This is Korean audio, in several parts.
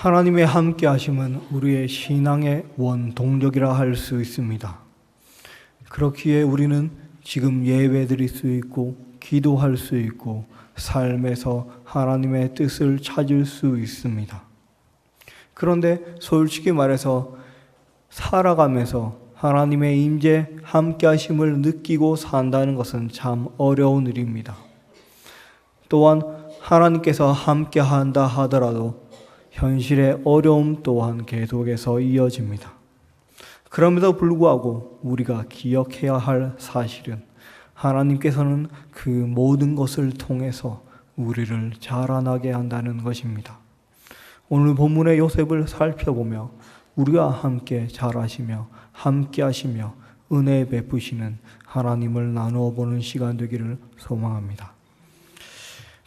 하나님의 함께 하심은 우리의 신앙의 원동력이라 할 수 있습니다. 그렇기에 우리는 지금 예배드릴 수 있고 기도할 수 있고 삶에서 하나님의 뜻을 찾을 수 있습니다. 그런데 솔직히 말해서 살아가면서 하나님의 임재 함께 하심을 느끼고 산다는 것은 참 어려운 일입니다. 또한 하나님께서 함께 한다 하더라도 현실의 어려움 또한 계속해서 이어집니다. 그럼에도 불구하고 우리가 기억해야 할 사실은 하나님께서는 그 모든 것을 통해서 우리를 자라나게 한다는 것입니다. 오늘 본문의 요셉을 살펴보며 우리가 함께 자라시며 함께 하시며 은혜 베푸시는 하나님을 나누어 보는 시간 되기를 소망합니다.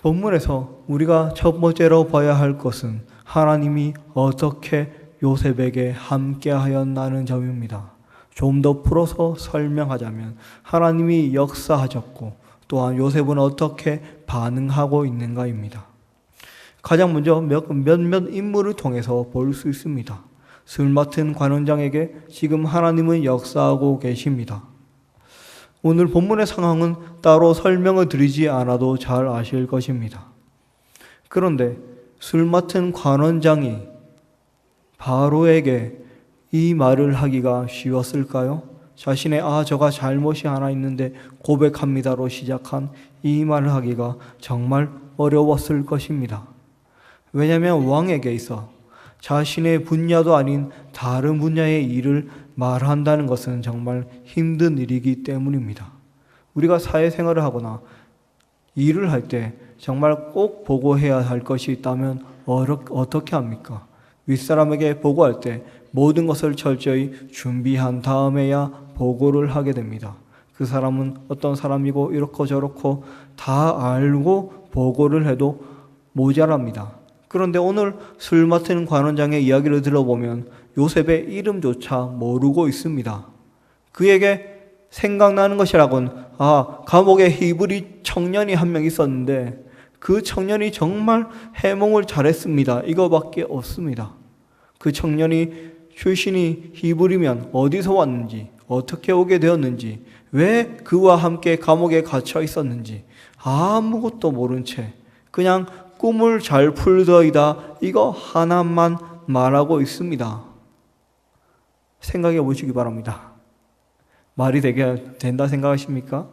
본문에서 우리가 첫 번째로 봐야 할 것은 하나님이 어떻게 요셉에게 함께 하였나는 점입니다. 좀 더 풀어서 설명하자면 하나님이 역사하셨고 또한 요셉은 어떻게 반응하고 있는가입니다. 가장 먼저 몇몇 인물을 통해서 볼 수 있습니다. 술 맡은 관원장에게 지금 하나님은 역사하고 계십니다. 오늘 본문의 상황은 따로 설명을 드리지 않아도 잘 아실 것입니다. 그런데 술 맡은 관원장이 바로에게 이 말을 하기가 쉬웠을까요? 자신의 저가 잘못이 하나 있는데 고백합니다로 시작한 이 말을 하기가 정말 어려웠을 것입니다. 왜냐하면 왕에게 있어 자신의 분야도 아닌 다른 분야의 일을 말한다는 것은 정말 힘든 일이기 때문입니다. 우리가 사회생활을 하거나 일을 할 때 정말 꼭 보고해야 할 것이 있다면 어떻게 합니까? 윗사람에게 보고할 때 모든 것을 철저히 준비한 다음에야 보고를 하게 됩니다. 그 사람은 어떤 사람이고 이렇고 저렇고 다 알고 보고를 해도 모자랍니다. 그런데 오늘 술 맡은 관원장의 이야기를 들어보면 요셉의 이름조차 모르고 있습니다. 그에게 생각나는 것이라곤 감옥에 히브리 청년이 한 명 있었는데 그 청년이 정말 해몽을 잘했습니다. 이거밖에 없습니다. 그 청년이 출신이 히브리면 어디서 왔는지, 어떻게 오게 되었는지, 왜 그와 함께 감옥에 갇혀 있었는지 아무것도 모른 채 그냥 꿈을 잘 풀더이다 이거 하나만 말하고 있습니다. 생각해 보시기 바랍니다. 말이 된다 생각하십니까?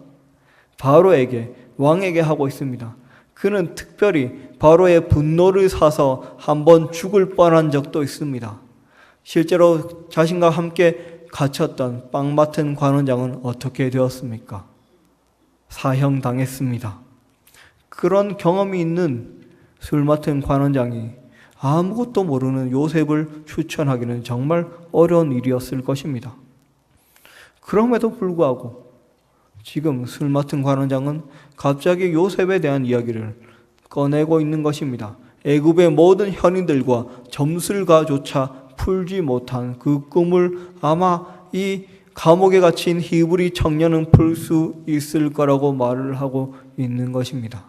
바로에게, 왕에게 하고 있습니다. 그는 특별히 바로의 분노를 사서 한번 죽을 뻔한 적도 있습니다. 실제로 자신과 함께 갇혔던 빵 맡은 관원장은 어떻게 되었습니까? 사형당했습니다. 그런 경험이 있는 술 맡은 관원장이 아무것도 모르는 요셉을 추천하기는 정말 어려운 일이었을 것입니다. 그럼에도 불구하고 지금 술 맡은 관원장은 갑자기 요셉에 대한 이야기를 꺼내고 있는 것입니다. 애굽의 모든 현인들과 점술가조차 풀지 못한 그 꿈을 아마 이 감옥에 갇힌 히브리 청년은 풀 수 있을 거라고 말을 하고 있는 것입니다.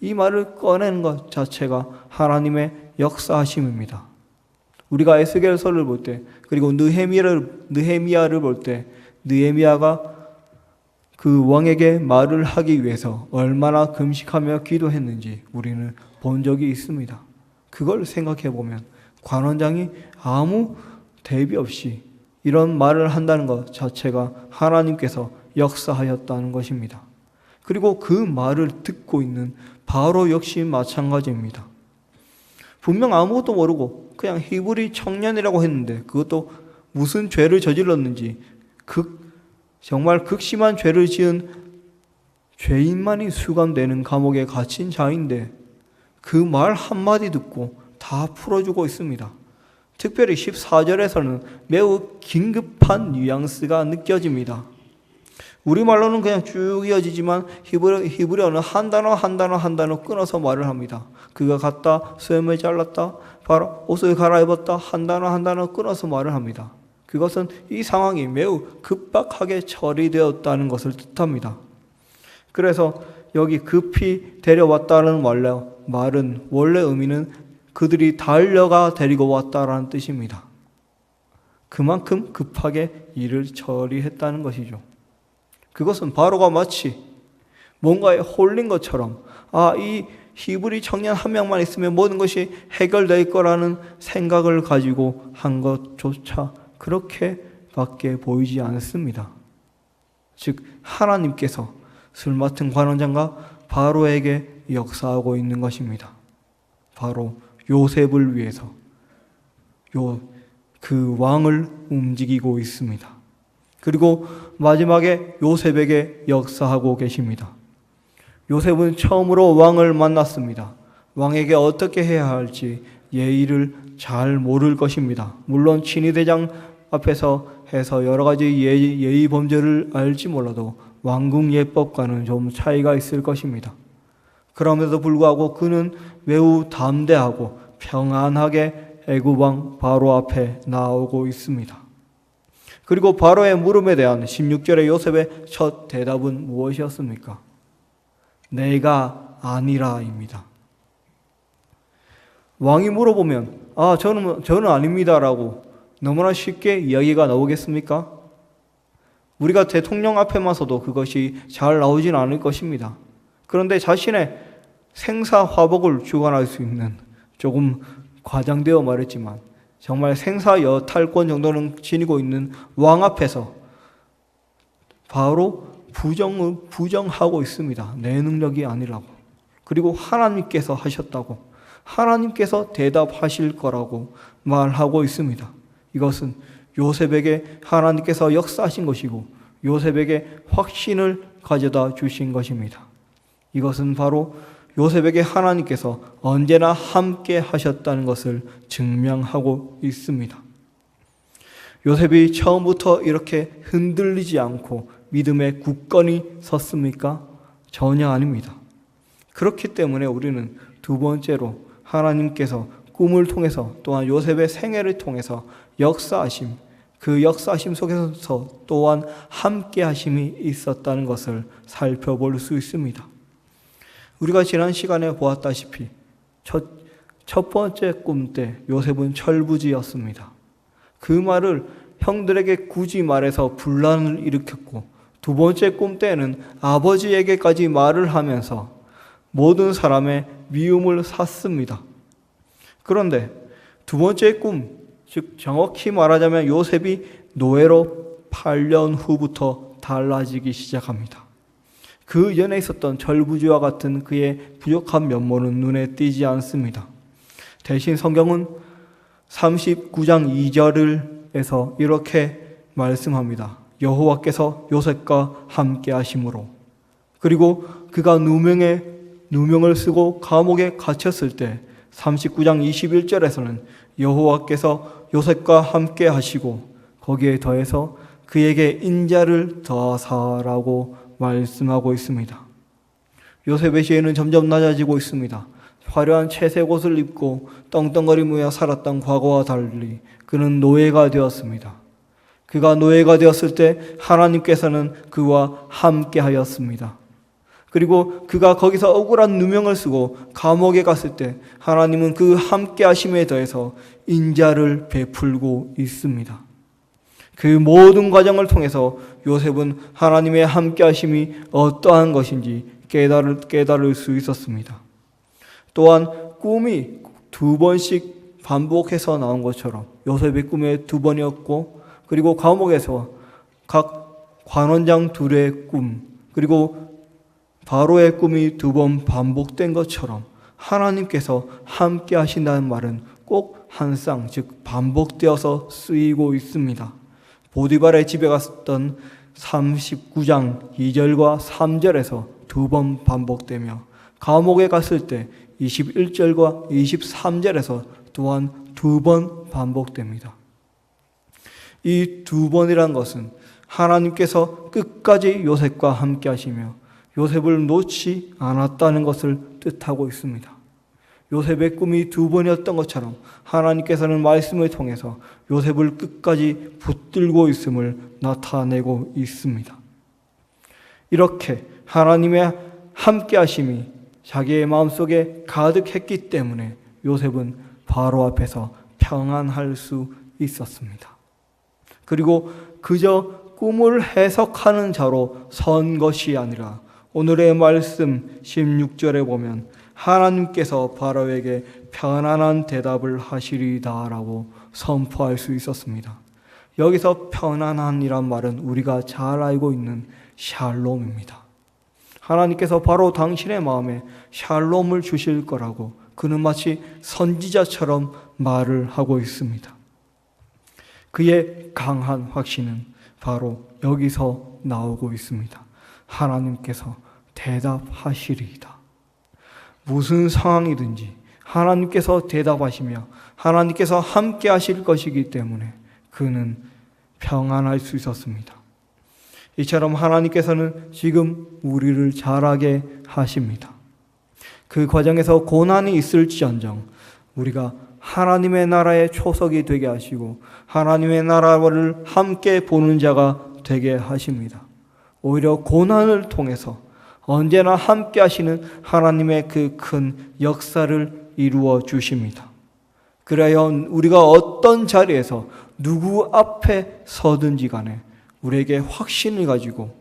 이 말을 꺼내는 것 자체가 하나님의 역사하심입니다. 우리가 에스겔서를 볼 때 그리고 느헤미야를 볼 때 느헤미야가 그 왕에게 말을 하기 위해서 얼마나 금식하며 기도했는지 우리는 본 적이 있습니다. 그걸 생각해 보면 관원장이 아무 대비 없이 이런 말을 한다는 것 자체가 하나님께서 역사하였다는 것입니다. 그리고 그 말을 듣고 있는 바로 역시 마찬가지입니다. 분명 아무것도 모르고 그냥 히브리 청년이라고 했는데 그것도 무슨 죄를 저질렀는지 정말 극심한 죄를 지은 죄인만이 수감되는 감옥에 갇힌 자인데 그 말 한마디 듣고 다 풀어주고 있습니다. 특별히 14절에서는 매우 긴급한 뉘앙스가 느껴집니다. 우리말로는 그냥 쭉 이어지지만 히브리어는 한 단어 끊어서 말을 합니다. 그가 갔다, 수염을 잘랐다, 바로 옷을 갈아입었다, 한 단어 끊어서 말을 합니다. 그것은 이 상황이 매우 급박하게 처리되었다는 것을 뜻합니다. 그래서 여기 급히 데려왔다는 말은 원래 의미는 그들이 달려가 데리고 왔다라는 뜻입니다. 그만큼 급하게 일을 처리했다는 것이죠. 그것은 바로가 마치 뭔가에 홀린 것처럼 이 히브리 청년 한 명만 있으면 모든 것이 해결될 거라는 생각을 가지고 한 것조차 그렇게밖에 보이지 않습니다. 즉 하나님께서 술 맡은 관원장과 바로에게 역사하고 있는 것입니다. 바로 요셉을 위해서 그 왕을 움직이고 있습니다. 그리고 마지막에 요셉에게 역사하고 계십니다. 요셉은 처음으로 왕을 만났습니다. 왕에게 어떻게 해야 할지 예의를 잘 모를 것입니다. 물론 친위대장 앞에서 해서 여러 가지 예의 범죄를 알지 몰라도 왕궁 예법과는 좀 차이가 있을 것입니다. 그럼에도 불구하고 그는 매우 담대하고 평안하게 애굽왕 바로 앞에 나오고 있습니다. 그리고 바로의 물음에 대한 16절의 요셉의 첫 대답은 무엇이었습니까? 내가 아니라입니다. 왕이 물어보면 저는 아닙니다라고 너무나 쉽게 이야기가 나오겠습니까? 우리가 대통령 앞에만서도 그것이 잘 나오진 않을 것입니다. 그런데 자신의 생사화복을 주관할 수 있는, 조금 과장되어 말했지만 정말 생사여탈권 정도는 지니고 있는 왕 앞에서 바로 부정하고 있습니다. 내 능력이 아니라고. 그리고 하나님께서 하셨다고, 하나님께서 대답하실 거라고 말하고 있습니다. 이것은 요셉에게 하나님께서 역사하신 것이고 요셉에게 확신을 가져다 주신 것입니다. 이것은 바로 요셉에게 하나님께서 언제나 함께 하셨다는 것을 증명하고 있습니다. 요셉이 처음부터 이렇게 흔들리지 않고 믿음에 굳건히 섰습니까? 전혀 아닙니다. 그렇기 때문에 우리는 두 번째로 하나님께서 꿈을 통해서 또한 요셉의 생애를 통해서 역사하심, 그 역사하심 속에서 또한 함께 하심이 있었다는 것을 살펴볼 수 있습니다. 우리가 지난 시간에 보았다시피 첫 번째 꿈 때 요셉은 철부지였습니다. 그 말을 형들에게 굳이 말해서 분란을 일으켰고, 두 번째 꿈 때는 아버지에게까지 말을 하면서 모든 사람의 미움을 샀습니다. 그런데 두 번째 꿈, 즉 정확히 말하자면 요셉이 노예로 8년 후부터 달라지기 시작합니다. 그 전에 있었던 철부지와 같은 그의 부족한 면모는 눈에 띄지 않습니다. 대신 성경은 39장 2절에서 이렇게 말씀합니다. 여호와께서 요셉과 함께 하심으로, 그리고 그가 누명을 쓰고 감옥에 갇혔을 때 39장 21절에서는 여호와께서 요셉과 함께 하시고 거기에 더해서 그에게 인자를 더하사라고 말씀하고 있습니다. 요셉의 지혜는 점점 낮아지고 있습니다. 화려한 채색 옷을 입고 떵떵거리며 살았던 과거와 달리 그는 노예가 되었습니다. 그가 노예가 되었을 때 하나님께서는 그와 함께 하였습니다. 그리고 그가 거기서 억울한 누명을 쓰고 감옥에 갔을 때 하나님은 그 함께 하심에 더해서 인자를 베풀고 있습니다. 그 모든 과정을 통해서 요셉은 하나님의 함께 하심이 어떠한 것인지 깨달을 수 있었습니다. 또한 꿈이 두 번씩 반복해서 나온 것처럼 요셉의 꿈에 두 번이었고, 그리고 감옥에서 각 관원장 둘의 꿈, 그리고 바로의 꿈이 두 번 반복된 것처럼 하나님께서 함께 하신다는 말은 꼭 한 쌍, 즉 반복되어서 쓰이고 있습니다. 보디발의 집에 갔던 39장 2절과 3절에서 두 번 반복되며, 감옥에 갔을 때 21절과 23절에서 또한 두 번 반복됩니다. 이 두 번이란 것은 하나님께서 끝까지 요셉과 함께 하시며 요셉을 놓지 않았다는 것을 뜻하고 있습니다. 요셉의 꿈이 두 번이었던 것처럼 하나님께서는 말씀을 통해서 요셉을 끝까지 붙들고 있음을 나타내고 있습니다. 이렇게 하나님의 함께 하심이 자기의 마음속에 가득했기 때문에 요셉은 바로 앞에서 평안할 수 있었습니다. 그리고 그저 꿈을 해석하는 자로 선 것이 아니라 오늘의 말씀 16절에 보면 하나님께서 바로에게 편안한 대답을 하시리다라고 선포할 수 있었습니다. 여기서 편안한이란 말은 우리가 잘 알고 있는 샬롬입니다. 하나님께서 바로 당신의 마음에 샬롬을 주실 거라고 그는 마치 선지자처럼 말을 하고 있습니다. 그의 강한 확신은 바로 여기서 나오고 있습니다. 하나님께서 대답하시리이다. 무슨 상황이든지 하나님께서 대답하시며 하나님께서 함께 하실 것이기 때문에 그는 평안할 수 있었습니다. 이처럼 하나님께서는 지금 우리를 자라게 하십니다. 그 과정에서 고난이 있을지언정 우리가 하나님의 나라의 초석이 되게 하시고 하나님의 나라를 함께 보는 자가 되게 하십니다. 오히려 고난을 통해서 언제나 함께 하시는 하나님의 그 큰 역사를 이루어 주십니다. 그래야 우리가 어떤 자리에서 누구 앞에 서든지 간에 우리에게 확신을 가지고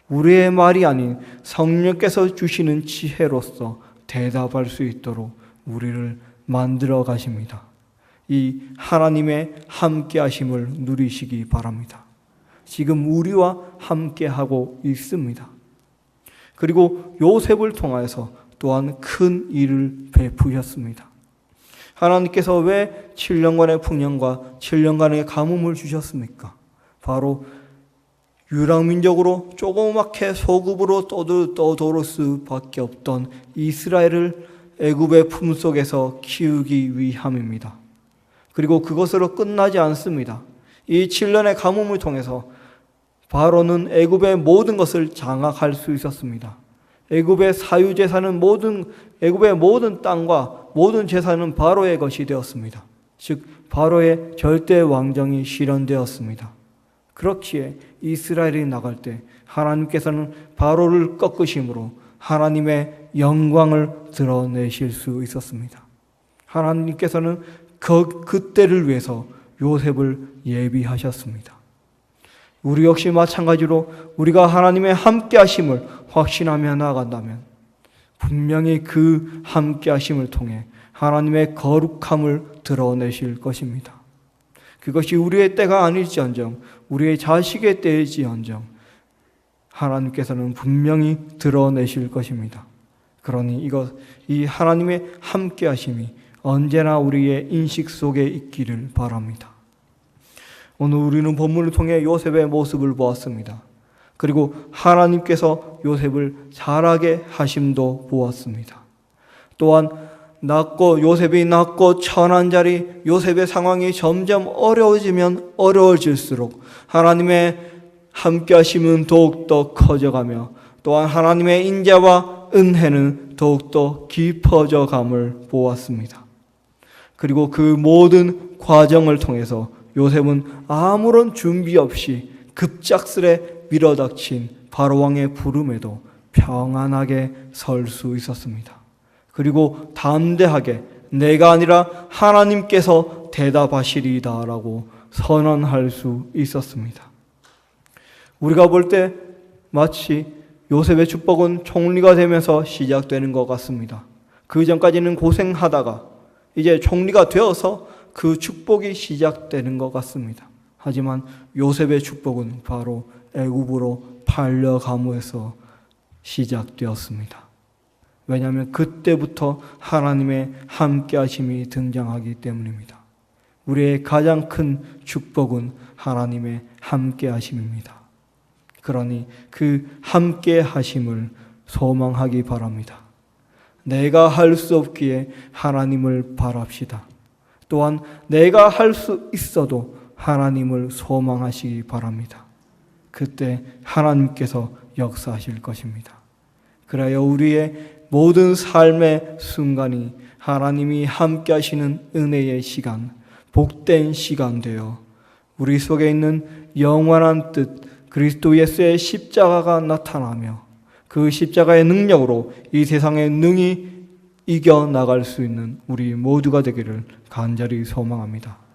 우리의 말이 아닌 성령께서 주시는 지혜로서 대답할 수 있도록 우리를 만들어 가십니다. 이 하나님의 함께 하심을 누리시기 바랍니다. 지금 우리와 함께 하고 있습니다. 그리고 요셉을 통하여서 또한 큰 일을 베푸셨습니다. 하나님께서 왜 7년간의 풍년과 7년간의 가뭄을 주셨습니까? 바로 유랑민족으로 조그맣게 소급으로 떠도를 수밖에 없던 이스라엘을 애굽의 품속에서 키우기 위함입니다. 그리고 그것으로 끝나지 않습니다. 이 7년의 가뭄을 통해서 바로는 애굽의 모든 것을 장악할 수 있었습니다. 애굽의 사유재산은 애굽의 모든 땅과 모든 재산은 바로의 것이 되었습니다. 즉 바로의 절대 왕정이 실현되었습니다. 그렇기에 이스라엘이 나갈 때 하나님께서는 바로를 꺾으심으로 하나님의 영광을 드러내실 수 있었습니다. 하나님께서는 그때를 위해서 요셉을 예비하셨습니다. 우리 역시 마찬가지로 우리가 하나님의 함께 하심을 확신하며 나아간다면 분명히 그 함께 하심을 통해 하나님의 거룩함을 드러내실 것입니다. 그것이 우리의 때가 아닐지언정 우리의 자식의 때일지언정 하나님께서는 분명히 드러내실 것입니다. 그러니 이 하나님의 함께 하심이 언제나 우리의 인식 속에 있기를 바랍니다. 오늘 우리는 본문을 통해 요셉의 모습을 보았습니다. 그리고 하나님께서 요셉을 자라게 하심도 보았습니다. 또한 요셉이 낳고 처한 자리 요셉의 상황이 점점 어려워지면 어려워질수록 하나님의 함께 하심은 더욱더 커져가며 또한 하나님의 인자와 은혜는 더욱더 깊어져 감을 보았습니다. 그리고 그 모든 과정을 통해서 요셉은 아무런 준비 없이 급작스레 밀어닥친 바로왕의 부름에도 평안하게 설 수 있었습니다. 그리고 담대하게 내가 아니라 하나님께서 대답하시리다라고 선언할 수 있었습니다. 우리가 볼 때 마치 요셉의 축복은 총리가 되면서 시작되는 것 같습니다. 그 전까지는 고생하다가 이제 총리가 되어서 그 축복이 시작되는 것 같습니다. 하지만 요셉의 축복은 바로 애굽으로 팔려감에서 시작되었습니다. 왜냐하면 그때부터 하나님의 함께하심이 등장하기 때문입니다. 우리의 가장 큰 축복은 하나님의 함께하심입니다. 그러니 그 함께하심을 소망하기 바랍니다. 내가 할 수 없기에 하나님을 바랍시다. 또한 내가 할 수 있어도 하나님을 소망하시기 바랍니다. 그때 하나님께서 역사하실 것입니다. 그래야 우리의 모든 삶의 순간이 하나님이 함께 하시는 은혜의 시간, 복된 시간 되어 우리 속에 있는 영원한 뜻, 그리스도 예수의 십자가가 나타나며 그 십자가의 능력으로 이 세상에 능히 이겨나갈 수 있는 우리 모두가 되기를 간절히 소망합니다.